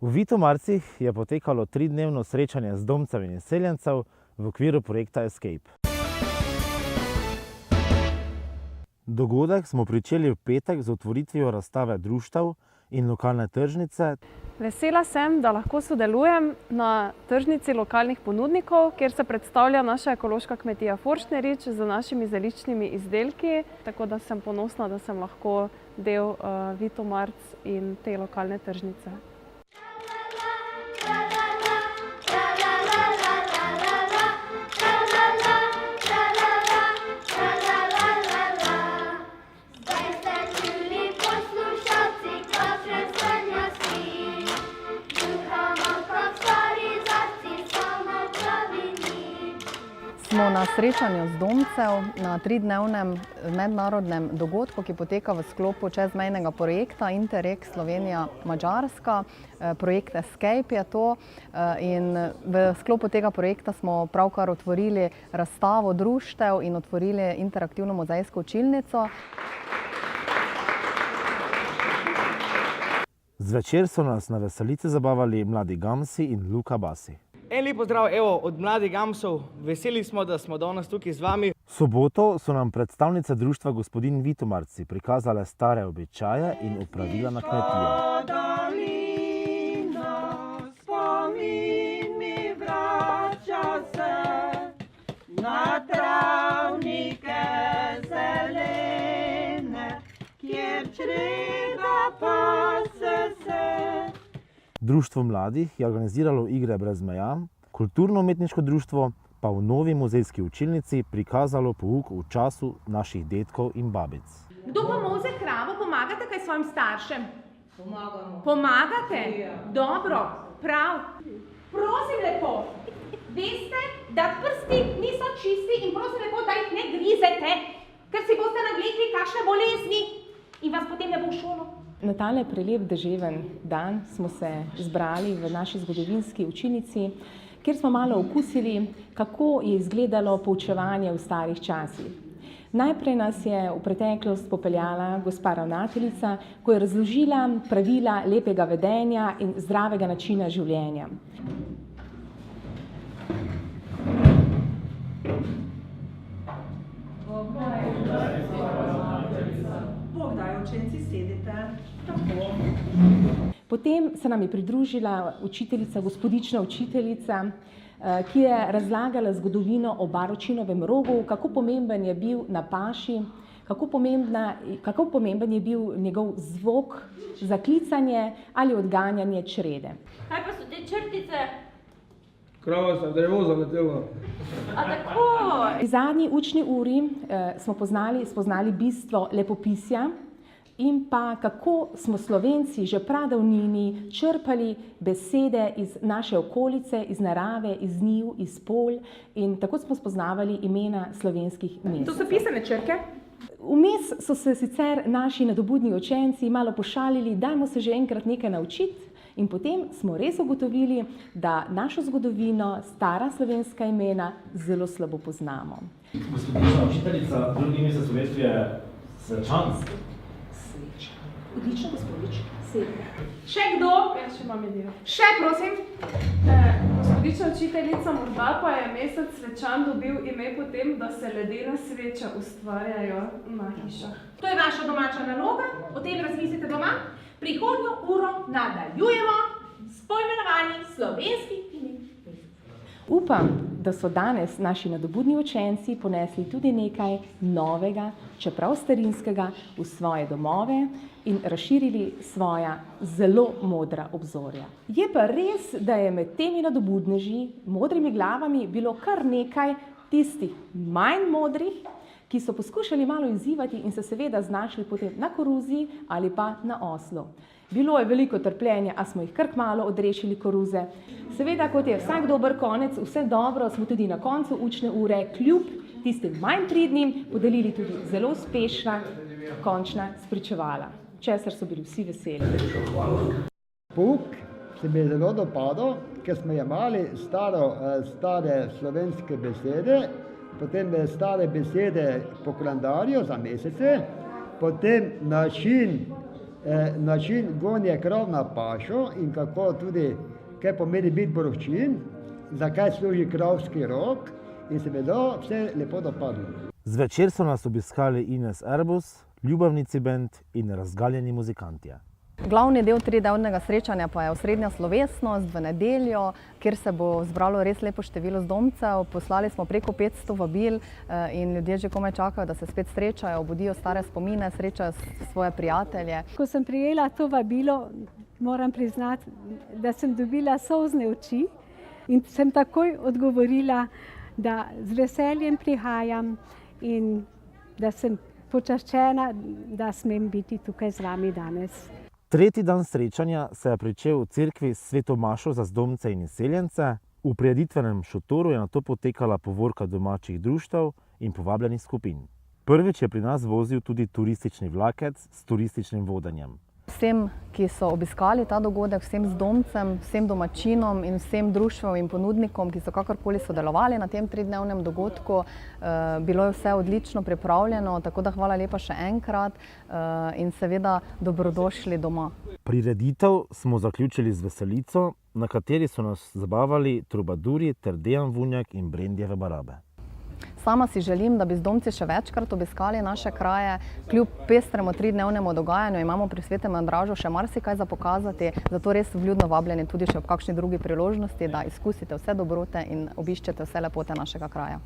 V Vitomarcih je potekalo 3-dnevno srečanje z domcev in izseljencev v okviru projekta Escape. Dogodek smo pričeli v petek z otvoritvijo razstave društev in lokalne tržnice. Vesela sem, da lahko sodelujem na tržnici lokalnih ponudnikov, kjer se predstavlja naša ekološka kmetija Forštnerič z našimi zeliščnimi izdelki. Tako da sem ponosna, da sem lahko del Vitomarc in te lokalne tržnice. Smo na srečanju z domcev na 3-dnevnem mednarodnem dogodku, ki poteka v sklopu čezmejnega projekta Interreg Slovenija-Madžarska. Projekt Escape je to in v sklopu tega projekta smo pravkar otvorili razstavo društev in otvorili interaktivno muzejsko učilnico. Zvečer so nas na veselici zabavali mladi Gamsi in Luka Basi. En lep pozdrav od mladih Gamsov. Veseli smo, da smo danes tukaj z vami. V soboto so nam predstavnice društva Gospodin Vitomarci prikazale stare običaje in opravila na kmetiji. Spomin mi vrača se na travnike zelene, kjer čreda pase se. Društvo mladih je organiziralo igre brez meja, kulturno-umetniško društvo pa v novi muzejski učilnici prikazalo pouk v času naših dedkov in babic. Kdo pa moze kravo, pomagate kaj svojim staršem? Pomagamo. Pomagate? Ja. Dobro, prav. Prosim lepo, veste, da prsti niso čisti in prosim lepo, da jih ne grizete, ker si boste navlekli kakšne bolezni in vas potem ne bo v šolo. Na tale prelep deževen dan smo se zbrali v naši zgodovinski učilnici, kjer smo malo okusili, kako je izgledalo poučevanje v starih časih. Najprej nas je v preteklost popeljala gospa ravnateljica, ko je razložila pravila lepega vedenja in zdravega načina življenja. Bog daj, učenci, sedite. Potem se nam je pridružila učiteljica, gospodična učiteljica, ki je razlagala zgodovino o Baročinovem rogu, kako pomemben je bil na paši, kako pomemben je bil njegov zvok za klicanje ali odganjanje črede. Kaj pa so te črtice? Krava se v drevo zaletela. A tako? V zadnji učni uri smo spoznali bistvo lepopisja in pa kako smo Slovenci že pradavnini črpali besede iz naše okolice, iz narave, iz njiv, iz polj in tako smo spoznavali imena slovenskih mest. To so pisane črke? Vmes so se sicer naši nadobudni učenci malo pošalili, dajmo se že enkrat nekaj naučiti. In potem smo res ugotovili, da našo zgodovino, stara slovenska imena, zelo slabo poznamo. Gospodična učiteljica, drugi mesec slovenstva je Svečanc. Odlično, gospodič. Sedem. Še kdo? Ja, še imam idejo. Še, prosim. Gospodična učiteljica, morda pa je mesec Svečan dobil ime po tem, da se ledene sveče ustvarjajo na hišah. To je vaša domača naloga, o tem razmislite doma. Prihodnjo uro nadaljujemo s poimenovanjem slovenskih imen. Upam, da so danes naši nadobudni učenci ponesli tudi nekaj novega, čeprav starinskega, v svoje domove in razširili svoja zelo modra obzorja. Je pa res, da je med temi nadobudneži, modrimi glavami, bilo kar nekaj tistih manj modrih, ki so poskušali malo izzivati in se seveda znašli potem na koruzi ali pa na oslu. Bilo je veliko trpljenja, a smo jih kar kmalu odrešili koruze. Seveda, kot je vsak dober konec, vse dobro, smo tudi na koncu učne ure, kljub tistim manj pridnim, podelili tudi zelo uspešna končna spričevala, česar so bili vsi veseli. Pouk se mi je zelo dopadel, ker smo jemali stare slovenske besede, potem stare besede po kalendarju za mesece, potem način način gonje krav na pašo in kako tudi, kaj pomeni biti borovčin, zakaj služi kravski rok in se mi da vse lepo dopadlo. Zvečer so nas obiskali Ines Erbus, Ljubavnici bend in razgaljeni muzikantje. Glavni del tridnevnega srečanja pa je osrednja slovesnost v nedeljo, kjer se bo zbralo res lepo število zdomcev. Poslali smo preko 500 vabil in ljudje že komaj čakajo, da se spet srečajo, obudijo stare spomine, srečajo svoje prijatelje. Ko sem prijela to vabilo, moram priznati, da sem dobila solzne oči in sem takoj odgovorila, da z veseljem prihajam in da sem počaščena, da smem biti tukaj z vami danes. Tretji dan srečanja se je pričel v cerkvi s sveto mašo za zdomce in izseljence. V prireditvenem šotoru je nato potekala povorka domačih društev in povabljenih skupin. Prvič je pri nas vozil tudi turistični vlakec s turističnim vodenjem. Vsem, ki so obiskali ta dogodek, vsem zdomcem, vsem domačinom in vsem društvom in ponudnikom, ki so kakorkoli sodelovali na tem tridnevnem dogodku, bilo je vse odlično pripravljeno, tako da hvala lepa še enkrat in seveda dobrodošli doma. Prireditev smo zaključili z veselico, na kateri so nas zabavali trubaduri ter Dejan Vunjak in Brendjeve barabe. Sama si želim, da bi zdomci še večkrat obiskali naše kraje. Kljub pestremu tridnevnemu dogajanju imamo pri Svetem Andražu še marsikaj za pokazati, zato res vljudno vabljeni tudi še ob kakšni drugi priložnosti, da izkusite vse dobrote in obiščete vse lepote našega kraja.